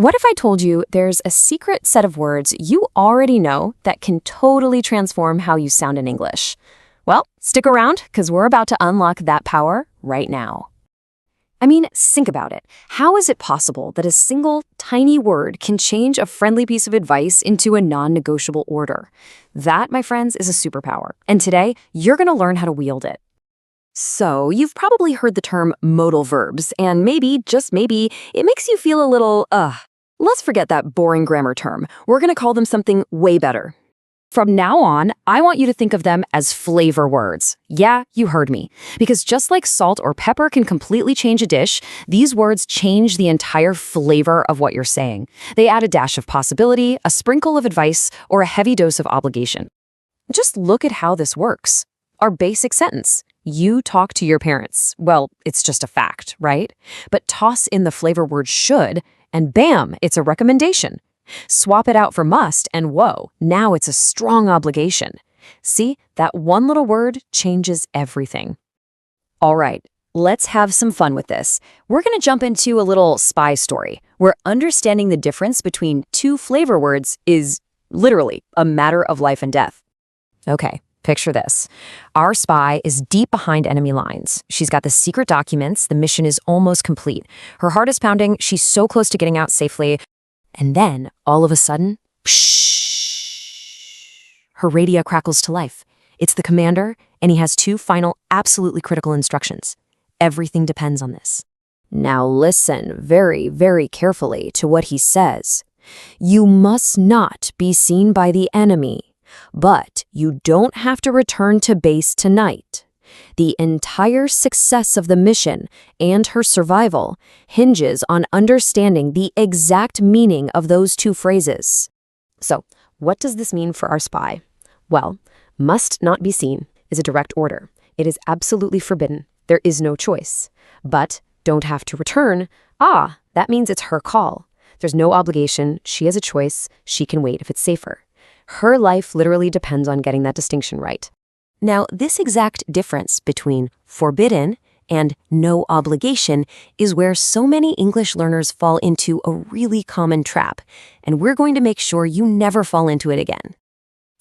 What if I told you there's a secret set of words you already know that can totally transform how you sound in English? Well, stick around because we're about to unlock that power right now. I mean, think about it. How is it possible that a single tiny word can change a friendly piece of advice into a non-negotiable order? That, my friends, is a superpower. And today, you're going to learn how to wield it. So, you've probably heard the term modal verbs, and maybe, just maybe, it makes you feel a little, Let's forget that boring grammar term. We're going to call them something way better. From now on, I want you to think of them as flavor words. Yeah, you heard me. Because just like salt or pepper can completely change a dish, these words change the entire flavor of what you're saying. They add a dash of possibility, a sprinkle of advice, or a heavy dose of obligation. Just look at how this works. Our basic sentence. You talk to your parents. Well, it's just a fact, right? But toss in the flavor word should, and bam, it's a recommendation. Swap it out for must, and whoa, now it's a strong obligation. See, that one little word changes everything. All right, let's have some fun with this. We're going to jump into a little spy story, where understanding the difference between two flavor words is literally a matter of life and death. Okay, picture this. Our spy is deep behind enemy lines. She's got the secret documents, the mission is almost complete. Her heart is pounding, she's so close to getting out safely. And then, all of a sudden, pshh, her radio crackles to life. It's the commander, and he has two final, absolutely critical instructions. Everything depends on this. Now listen very, very carefully to what he says. You must not be seen by the enemy, but you don't have to return to base tonight. The entire success of the mission and her survival hinges on understanding the exact meaning of those two phrases. So, what does this mean for our spy? Well, must not be seen is a direct order. It is absolutely forbidden. There is no choice. But don't have to return. That means it's her call. There's no obligation. She has a choice. She can wait if it's safer. Her life literally depends on getting that distinction right. Now, this exact difference between forbidden and no obligation is where so many English learners fall into a really common trap, and we're going to make sure you never fall into it again.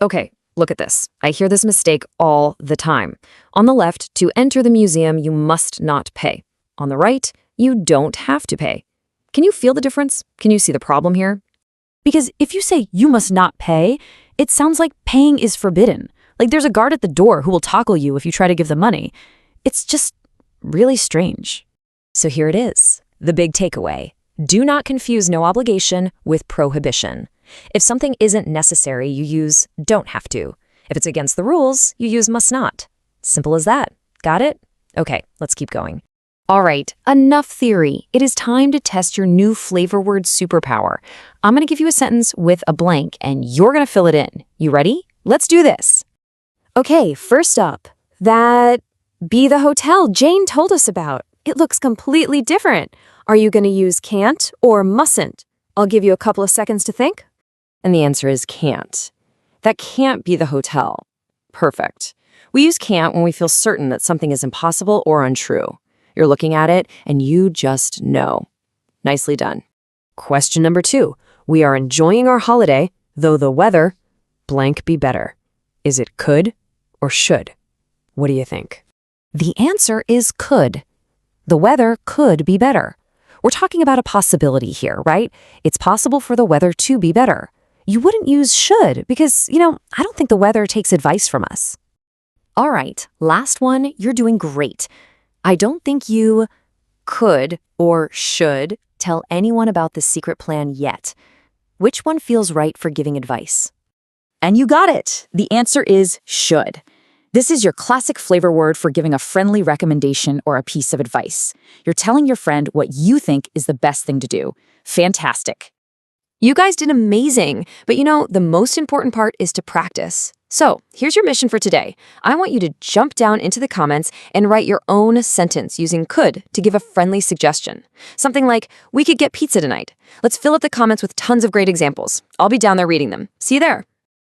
Okay, look at this. I hear this mistake all the time. On the left, to enter the museum, you must not pay. On the right, you don't have to pay. Can you feel the difference? Can you see the problem here? Because if you say you must not pay, it sounds like paying is forbidden. Like there's a guard at the door who will tackle you if you try to give them money. It's just really strange. So here it is, the big takeaway. Do not confuse no obligation with prohibition. If something isn't necessary, you use don't have to. If it's against the rules, you use must not. Simple as that. Got it? Okay, let's keep going. All right, enough theory. It is time to test your new flavor word superpower. I'm going to give you a sentence with a blank, and you're going to fill it in. You ready? Let's do this. Okay, first up, that be the hotel Jane told us about. It looks completely different. Are you going to use can't or mustn't? I'll give you a couple of seconds to think. And the answer is can't. That can't be the hotel. Perfect. We use can't when we feel certain that something is impossible or untrue. You're looking at it and you just know. Nicely done. Question number 2. We are enjoying our holiday, though the weather blank be better. Is it could or should? What do you think? The answer is could. The weather could be better. We're talking about a possibility here, right? It's possible for the weather to be better. You wouldn't use should because, I don't think the weather takes advice from us. All right, last one, you're doing great. I don't think you could or should tell anyone about the secret plan yet. Which one feels right for giving advice? And you got it. The answer is should. This is your classic flavor word for giving a friendly recommendation or a piece of advice. You're telling your friend what you think is the best thing to do. Fantastic. You guys did amazing, but the most important part is to practice. So here's your mission for today. I want you to jump down into the comments and write your own sentence using could to give a friendly suggestion. Something like, we could get pizza tonight. Let's fill up the comments with tons of great examples. I'll be down there reading them. See you there.